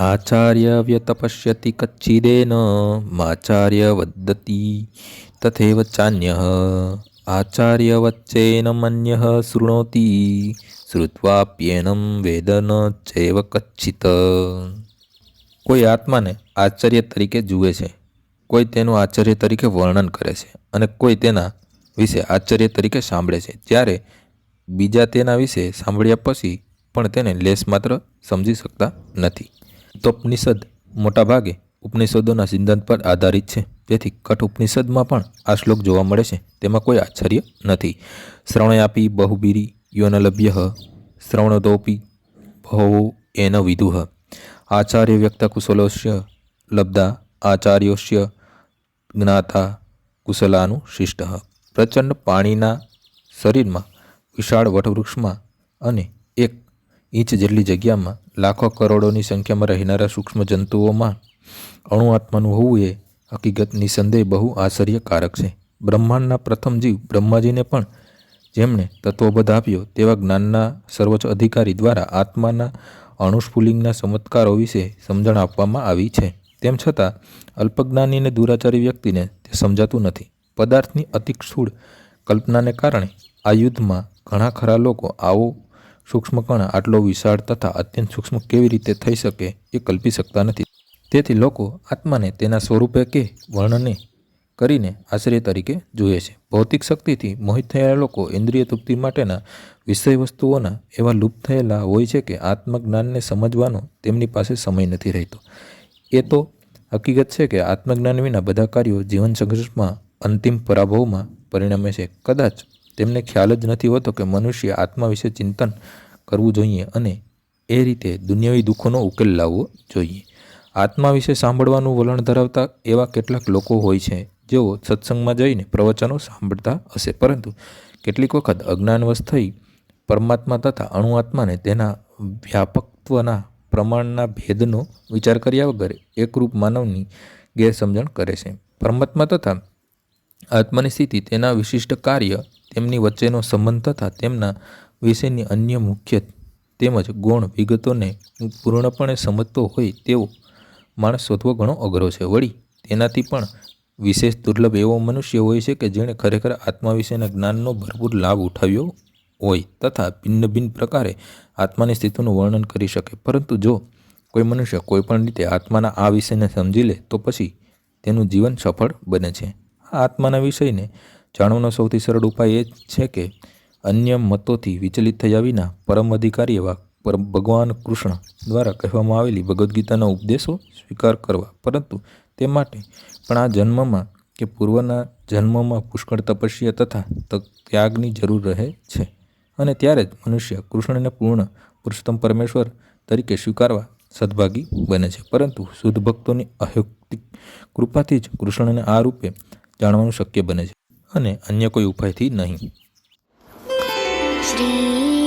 आचार्य व्यतपश्यति कच्चिदेन माचार्य वदति तथैव चान्यः आचार्य वच्चेन मन्यः शृणोति श्रुत्वाप्येनं वेद न चैव कच्चित्। કોઈ આત્માને આચાર્ય તરીકે જુએ છે, કોઈ તેનું આચાર્ય તરીકે વર્ણન કરે છે અને કોઈ તેના વિશે આચાર્ય તરીકે સાંભળે છે, જ્યારે બીજા તેના વિશે સાંભળ્યા પછી પણ તેને લેશ માત્ર સમજી શકતા નથી. તોપનિષદ મોટાભાગે ઉપનિષદોના સિદ્ધાંત પર આધારિત છે, તેથી કઠ ઉપનિષદમાં પણ આ શ્લોક જોવા મળે છે. તેમાં કોઈ આશ્ચર્ય નથી. શ્રવણયાપી બહુબીરી યોન લભ્ય શ્રવણોદોપી બહુ એન વિદુઃ આચાર્ય વ્યક્ત કુશલોસ્ય લબ્ધા આચાર્યોસ્ય જ્ઞાતા કુશલાનું શિષ્ટ. પ્રચંડ પાણીના શરીરમાં વિશાળ વટવૃક્ષમાં અને 1 ઇંચ જેટલી જગ્યામાં લાખો કરોડોની સંખ્યામાં રહેનારા સૂક્ષ્મ જંતુઓમાં અણુ આત્માનું હોવું એ હકીકત નિસંદેહ બહુ આશ્ચર્યકારક છે. બ્રહ્માંડના પ્રથમ જીવ બ્રહ્માજીને પણ જેમણે તત્વબોધ આપ્યો તેવા જ્ઞાનના સર્વોચ્ચ અધિકારી દ્વારા આત્માના અણુસ્ફુલિંગના ચમત્કારો વિશે સમજણ આપવામાં આવી છે. તેમ છતાં અલ્પજ્ઞાની અને દુરાચારી વ્યક્તિને તે સમજાતું નથી. પદાર્થની અતિ સ્થૂળ કલ્પનાને કારણે આ યુદ્ધમાં ઘણા ખરા લોકો આવો સૂક્ષ્મ કણ આટલો વિશાળ તથા અત્યંત સૂક્ષ્મ કેવી રીતે થઈ શકે એ કલ્પી શકતા નથી. તેથી લોકો આત્માને તેના સ્વરૂપે કે વર્ણને કરીને આશ્ચર્ય તરીકે જુએ છે. ભૌતિક શક્તિથી મોહિત થયેલા લોકો ઇન્દ્રિય તૃપ્તિ માટેના વિષય વસ્તુઓના એવા લુપ્ત થયેલા હોય છે કે આત્મજ્ઞાનને સમજવાનો તેમની પાસે સમય નથી રહેતો. એ તો હકીકત છે કે આત્મજ્ઞાન વિના બધા કાર્યો જીવન સંઘર્ષમાં અંતિમ પરાભવમાં પરિણમે છે. કદાચ તેમને ખ્યાલ જ નથી હોતો કે મનુષ્ય આત્મા વિશે ચિંતન કરવું જોઈએ અને એ રીતે દુનિયાવી દુઃખોનો ઉકેલ લાવવો જોઈએ. આત્મા વિશે સાંભળવાનું વલણ ધરાવતા એવા કેટલાક લોકો હોય છે જેઓ સત્સંગમાં જઈને પ્રવચનો સાંભળતા હશે, પરંતુ કેટલીક વખત અજ્ઞાનવશ થઈ પરમાત્મા તથા અણુ આત્માને તેના વ્યાપકત્વના પ્રમાણના ભેદનો વિચાર કર્યા વગર એકરૂપ માનવની ગેરસમજણ કરે છે. પરમાત્મા તથા આત્માની સ્થિતિ, તેના વિશિષ્ટ કાર્ય, તેમની વચ્ચેનો સંબંધ તથા તેમના વિશેની અન્ય મુખ્ય તેમજ ગૌણ વિગતોને પૂર્ણપણે સમજતો હોય તેવો માણસ શોધવો ઘણો અઘરો છે. વળી તેનાથી પણ વિશેષ દુર્લભ એવો મનુષ્ય હોય છે કે જેણે ખરેખર આત્મા વિશેના જ્ઞાનનો ભરપૂર લાભ ઉઠાવ્યો હોય તથા ભિન્ન ભિન્ન પ્રકારે આત્માની સ્થિતિનું વર્ણન કરી શકે. પરંતુ જો કોઈ મનુષ્ય કોઈપણ રીતે આત્માના આ વિષયને સમજી લે તો પછી તેનું જીવન સફળ બને છે. આ આત્માના વિષયને જાણવાનો સૌથી સરળ ઉપાય એ છે કે અન્ય મતોથી વિચલિત થયા વિના પરમ અધિકારી એવા ભગવાન કૃષ્ણ દ્વારા કહેવામાં આવેલી ભગવદ્ ગીતાના ઉપદેશો સ્વીકાર કરવા. પરંતુ તે માટે પણ આ જન્મમાં કે પૂર્વના જન્મમાં પુષ્કળ તપસ્યા તથા ત્યાગની જરૂર રહે છે, અને ત્યારે જ મનુષ્ય કૃષ્ણને પૂર્ણ પુરુષોત્તમ પરમેશ્વર તરીકે સ્વીકારવા સદભાગી બને છે. પરંતુ શુદ્ધ ભક્તોની અહૈયુક્તિક કૃપાથી જ કૃષ્ણને આ રૂપે જાણવાનું શક્ય બને છે અને અન્ય કોઈ ઉપાયથી નહીં. શ્રી